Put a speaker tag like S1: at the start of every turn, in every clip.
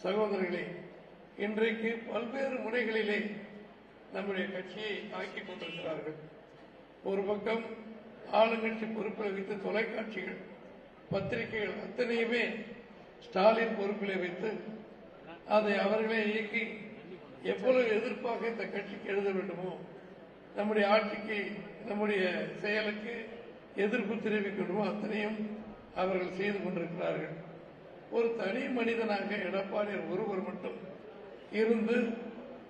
S1: சகோதரர்களே, இன்றைக்கு பல்வேறு முறைகளிலே நம்முடைய கட்சியை ஆக்கிக் கொண்டிருக்கிறார்கள். ஒரு பக்கம் ஆளுங்கட்சி பொறுப்பில் வைத்து தொலைக்காட்சிகள், பத்திரிகைகள் அத்தனையுமே ஸ்டாலின் பொறுப்பிலே வைத்து அதை அவர்களே இயக்கி எவ்வளவு எதிர்ப்பாக இந்த கட்சிக்கு எழுத வேண்டுமோ, நம்முடைய ஆட்சிக்கு, நம்முடைய செயலுக்கு எதிர்ப்பு தெரிவிக்கணுமோ அத்தனையும் அவர்கள் செய்து கொண்டிருக்கிறார்கள். ஒரு தனி மனிதனாக எடப்பாடியார் ஒருவர் மட்டும் இருந்து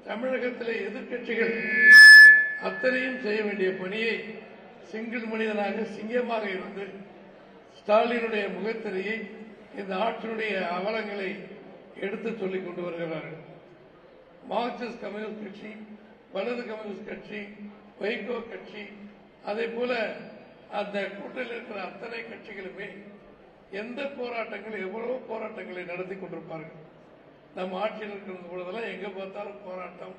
S1: தமிழகத்திலே எதிர்க்கட்சிகள் அத்தனையும் செய்ய வேண்டிய பணியை சிங்கிள் மனிதனாக சிங்கமாக இருந்து ஸ்டாலினுடைய முகத்திரையை, இந்த ஆட்சியுடைய அவலங்களை எடுத்து சொல்லிக் கொண்டு வருகிறார்கள். மார்க்சிஸ்ட் கம்யூனிஸ்ட் கட்சி, வலது கம்யூனிஸ்ட் கட்சி, வைகோ கட்சி, அதே போல அந்த கூட்டத்தில் இருக்கிற அத்தனை கட்சிகளுமே எந்த போராட்டங்கள், எவ்வளவு போராட்டங்களை நடத்தி கொண்டிருப்பார்கள். நம்ம ஆட்சியில் இருக்கிற பொழுதெல்லாம் எங்க பார்த்தாலும் போராட்டம்,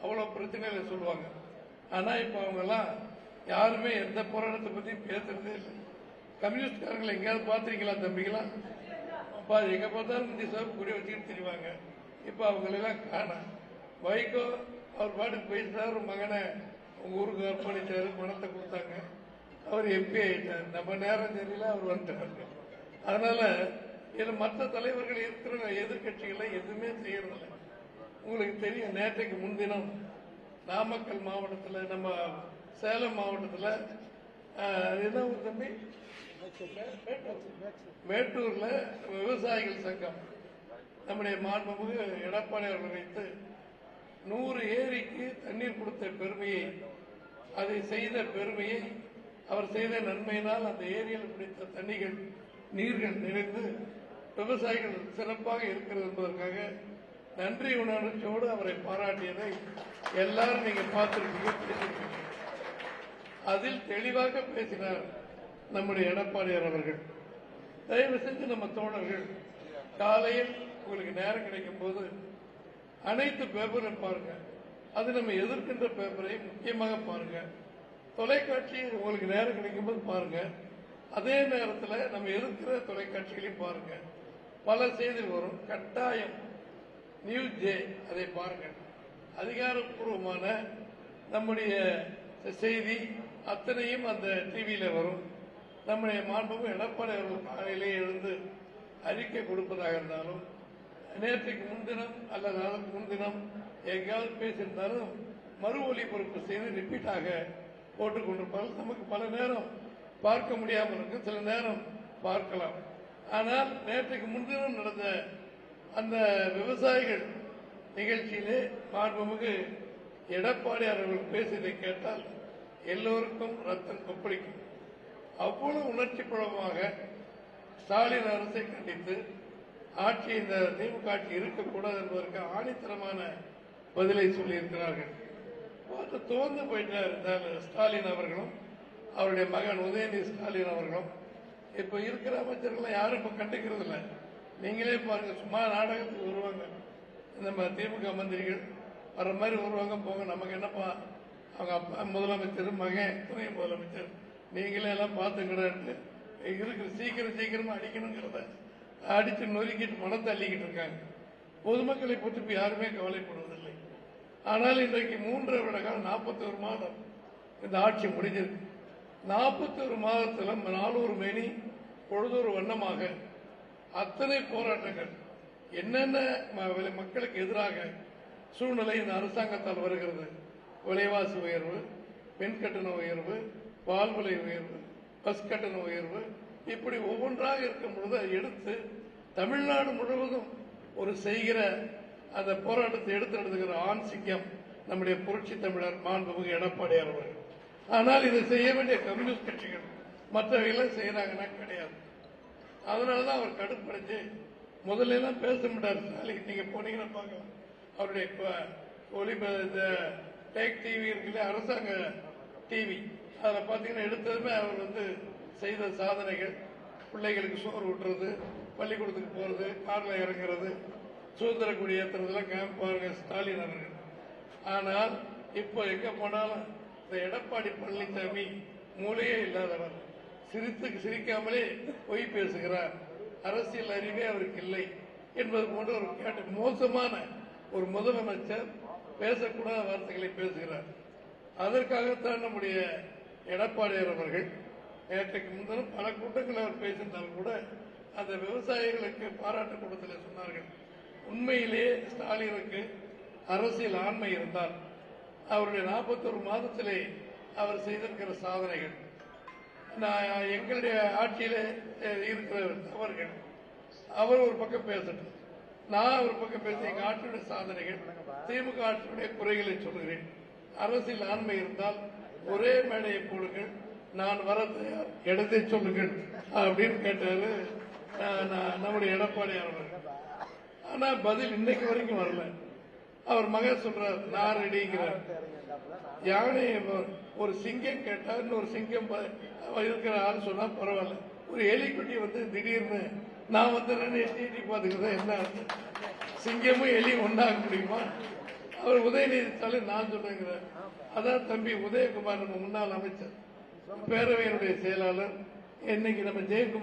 S1: அவ்வளவு பிரச்சனைகளை சொல்லுவாங்க. ஆனா இப்ப அவங்க எல்லாம் யாருமே எந்த போராட்டத்தை பத்தி பேசுறதே இல்லை. கம்யூனிஸ்ட்காரங்களை எங்கேயாவது பார்த்திருக்கீங்களா தம்பிங்களா? எங்க பார்த்தாலும் முந்தைய சார் கூடிய வச்சுக்கிட்டு தெரிவாங்க. இப்ப அவங்களெல்லாம் காண. வைகோ அவர் பாட்டுக்கு பேசுறாரு, ஒரு மகனை உங்க ஊருக்கு அர்ப்பணிச்சாரு, பணத்தை கொடுத்தாங்க, அவர் எம்பி ஆயிட்டார். நம்ம நேரம் தெரியல, அவர் வந்துட்டாரு. அதனால இதுல மற்ற தலைவர்கள் இருக்கிற எதிர்கட்சிகளை எதுவுமே செய்யறதில்லை. உங்களுக்கு தெரியும், நேற்றைக்கு முன்தினம் நாமக்கல் மாவட்டத்தில், நம்ம சேலம் மாவட்டத்தில் என்ன ஒரு தம்பி மேட்டூர்ல விவசாயிகள் சங்கம் நம்முடைய மாண்புமிகு எடப்பாடி அவர்கள் வைத்து 100 ஏரிக்கு தண்ணீர் கொடுத்த பெருமையை, அதை செய்த பெருமையை, அவர் செய்த நன்மையினால் அந்த ஏரியில் பிடித்த தண்ணிகள், நீர்கள் நிறைந்து விவசாயிகள் சிறப்பாக இருக்கிறது என்பதற்காக நன்றி உணர்ச்சியோடு அவரை பாராட்டியதை எல்லாரும் நீங்க பார்த்திருக்கீங்க. அதில் தெளிவாக பேசினார் நம்முடைய எடப்பாடியார் அவர்கள். தயவு செஞ்சு நம்ம தோழர்கள் காலையில் உங்களுக்கு நேரம் கிடைக்கும் போது அனைத்து பேப்பரும் பாருங்க. அது நம்ம எதிர்க்கின்ற பேப்பரை முக்கியமாக பாருங்க. தொலைக்காட்சி உங்களுக்கு நேரம் கிடைக்கும் போது பாருங்க. அதே நேரத்தில் நம்ம எதிர்க்கிற தொலைக்காட்சிகளையும் பாருங்க. பல செய்திகள் வரும். கட்டாயம் நியூஸ் ஜே அதை பாருங்க. அதிகாரப்பூர்வமான நம்முடைய செய்தி அத்தனையும் அந்த டிவியில வரும். நம்முடைய மாண்புமிகு எடப்பாடி அவர்கள் காலையிலே எழுந்து அறிக்கை கொடுப்பதாக இருந்தாலும், நேற்றுக்கு முன்தினம் அல்லது அதற்கு முன்தினம் எங்கேயாவது பேசியிருந்தாலும் மறு ஒலிபரப்பு செய்து ரிப்பீட்டாக போட்டுக் கொண்டிருப்பார்கள். நமக்கு பல நேரம் பார்க்க முடியாமல் இருக்கு, சில நேரம் பார்க்கலாம். ஆனால் நேற்றுக்கு முன்தினம் நடந்த அந்த விவசாயிகள் நிகழ்ச்சியிலே மாண்புமிகு எடப்பாடியார் அவர்கள் பேசியதை கேட்டால் எல்லோருக்கும் ரத்தம் கொப்பளிக்கும். அவ்வளவு உணர்ச்சி பூர்வமாக ஸ்டாலின் அரசை கண்டித்து ஆட்சி, இந்த திமுக ஆட்சி இருக்கக்கூடாது என்பதற்கு ஆணித்தரமான பதிலை சொல்லியிருக்கிறார்கள். பார்த்து தோந்து போயிட்டார் ஸ்டாலின் அவர்களும் அவருடைய மகன் உதயநிதி ஸ்டாலின் அவர்களும். இப்ப இருக்கிற அமைச்சர்கள் யாரும் இப்ப கண்டுக்கிறது இல்லை. நீங்களே பாருங்க, சும்மா நாடகத்துக்கு வருவாங்க. நம்ம திமுக மந்திரிகள் வர்ற மாதிரி வருவாங்க, போங்க, நமக்கு என்னப்பா, அவங்க அப்பா முதலமைச்சர், மகன் துணை முதலமைச்சர், நீங்களே எல்லாம் பார்த்துக்கிடான்ட்டு இருக்கிற சீக்கிரமா அடிக்கணுங்கிறத அடிச்சு நொறுக்கிட்டு மனத்தை அள்ளிக்கிட்டு இருக்காங்க. பொதுமக்களை பற்றி யாருமே கவலைப்படுவதில்லை. ஆனால் இன்றைக்கு 3 வருட காலம், 41 மாதம் இந்த ஆட்சி முடிஞ்சிருக்கு. 41 மாதத்தில் 4 மேனி பொழுதொரு வண்ணமாக அத்தனை போராட்டங்கள், என்னென்ன மக்களுக்கு எதிராக சூழ்நிலை இந்த அரசாங்கத்தால் வருகிறது. விலைவாசி உயர்வு, பெண் கட்டண உயர்வு, பால் விலை உயர்வு, பஸ் கட்டண உயர்வு, இப்படி ஒவ்வொன்றாக இருக்கும் பொழுது அதை எடுத்து தமிழ்நாடு முழுவதும் ஒரு செய்கிற அந்த போராட்டத்தை எடுத்து நடத்துகிற ஆண் சிங்கம் நம்முடைய புரட்சி தமிழர் மாண்புமிகு எடப்பாடியார் அவர்கள். ஆனால் இதை செய்ய வேண்டிய கம்யூனிஸ்ட் கட்சிகள் மற்றவையெல்லாம் செய்யறாங்கன்னா கிடையாது. அதனாலதான் அவர் கடுப்படைஞ்சு முதல்ல எல்லாம் பேச மாட்டார். ஸ்டாலின் நீங்க போனீங்கன்னா பார்க்கலாம், அவருடைய டேக் டிவி இருக்குல்ல, அரசாங்க டிவி, அதில் பார்த்தீங்கன்னா எடுத்ததுமே அவர் செய்த சாதனைகள், பிள்ளைகளுக்கு சோறு ஊட்டுறது, பள்ளிக்கூடத்துக்கு போறது, கார்ல இறங்குறது, சுதந்திர கொடி ஏற்றுறதுலாம் கேம்ப் பாருங்க ஸ்டாலின் அவர்கள். ஆனால் இப்போ எங்க போனாலும் இந்த எடப்பாடி பழனிசாமி மூளையே இல்லாதவர், சிரிக்காமலே பொய் பேசுகிறார், அரசியல் அறிவே அவருக்கு இல்லை என்பது போன்ற ஒரு மோசமான ஒரு முதலமைச்சர் பேசக்கூடாத வார்த்தைகளை பேசுகிறார். அதற்காகத்தான் நம்முடைய எடப்பாடியார் அவர்கள் நேற்றைக்கு முன்தினம் பல கூட்டங்களில் அவர் பேசியிருந்தாலும் கூட அந்த விவசாயிகளுக்கு பாராட்டு கூட்டத்தில் சொன்னார்கள், உண்மையிலேயே ஸ்டாலினுக்கு அரசியல் ஆண்மை இருந்தால் அவருடைய 41 மாதத்திலே அவர் செய்திருக்கிற சாதனைகள், எங்களுடைய ஆட்சியிலே இருக்கிற தவறுகள், அவர் ஒரு பக்கம் பேசட்டும், நான் ஒரு பக்கம் பேச எங்க ஆட்சியுடைய சாதனைகள், திமுக ஆட்சியுடைய குறைகளை சொல்கிறேன். அரசியல் ஆண்மை இருந்தால் ஒரே மேடையை போடுங்கள், நான் வர தயார், இடத்தை சொல்லுங்கள் அப்படின்னு கேட்டாரு நம்முடைய எடப்பாடியார் அவர்கள். ஆனா பதில் இன்னைக்கு வரைக்கும் வரல. அவர் மகன் சொல்றார், நான் ரெடிங்கிறார். யானை ஒரு சிங்கம் கேட்டா இன்னொரு சிங்கம் இருக்கிற ஆள் சொன்னா பரவாயில்ல, ஒரு எலிக்குட்டி வந்து திடீர்னு நான் வந்து எட்டி பாத்துக்கிறதா என்ன சிங்கமும் எலி ஒன்றாக முடியுமா? அவர் உதயநிதி ஸ்டாலின் நான் சொல்றேங்கிறார். அதான் தம்பி உதயகுமார் நம்ம முன்னாள் அமைச்சர், பேரவையினுடைய செயலாளர், இன்னைக்கு நம்ம ஜெயக்குமார்